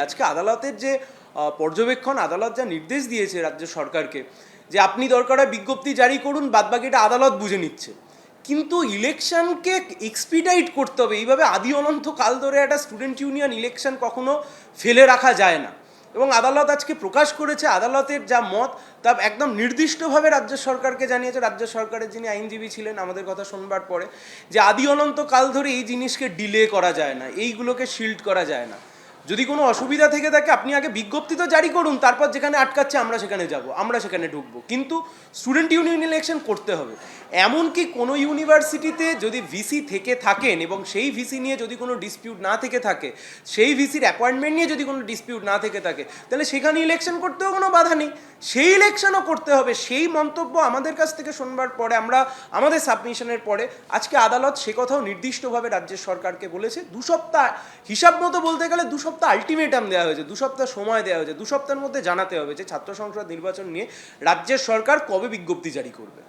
আজকে আদালতের যে পর্যবেক্ষণ, আদালত যা নির্দেশ দিয়েছে রাজ্য সরকারকে যে আপনি দরকার হয় বিজ্ঞপ্তি জারি করুন, বাদবাকিটা আদালত বুঝে নিচ্ছে। কিন্তু ইলেকশনকে এক্সপিডাইট করতে হবে, এইভাবে আদি অনন্ত কাল ধরে একটা স্টুডেন্ট ইউনিয়ন ইলেকশন কখনো ফেলে রাখা যায় না। এবং আদালত আজকে প্রকাশ করেছে, আদালতের যা মত তা একদম নির্দিষ্টভাবে রাজ্য সরকারকে জানিয়েছে। রাজ্য সরকারের যিনি আইনজীবী ছিলেন আমাদের কথা শুনবার পরে, যে আদি অনন্ত কাল ধরে এই জিনিসকে ডিলে করা যায় না, এইগুলোকে শিল্ড করা যায় না। যদি কোনো অসুবিধা থেকে থাকে আপনি আগে বিজ্ঞপ্তি তো জারি করুন, তারপর যেখানে আটকাচ্ছে আমরা সেখানে যাব, আমরা সেখানে ঢুকবো, কিন্তু স্টুডেন্ট ইউনিয়ন ইলেকশন করতে হবে। এমনকি কোনো ইউনিভার্সিটিতে যদি ভিসি থেকে থাকেন এবং সেই ভিসি নিয়ে যদি কোনো ডিসপিউট না থেকে থাকে, সেই ভিসির অ্যাপয়েন্টমেন্ট নিয়ে যদি কোনো ডিসপিউট না থেকে থাকে, তাহলে সেখানে ইলেকশন করতেও কোনো বাধা নেই, সেই ইলেকশনও করতে হবে। সেই মন্তব্য আমাদের কাছ থেকে শুনবার পরে, আমরা আমাদের সাবমিশনের পরে আজকে আদালত সে কথাও নির্দিষ্টভাবে রাজ্যের সরকারকে বলেছে। 2 সপ্তাহ, হিসাব মতো বলতে গেলে 2 সপ্তাহ আলটিমেটাম দেওয়া হয়েছে, 2 সপ্তাহ সময় দেওয়া হয়েছে। 2 সপ্তাহের মধ্যে জানাতে হবে যে ছাত্র সংসদ নির্বাচন নিয়ে রাজ্যের সরকার কবে বিজ্ঞপ্তি জারি করবে।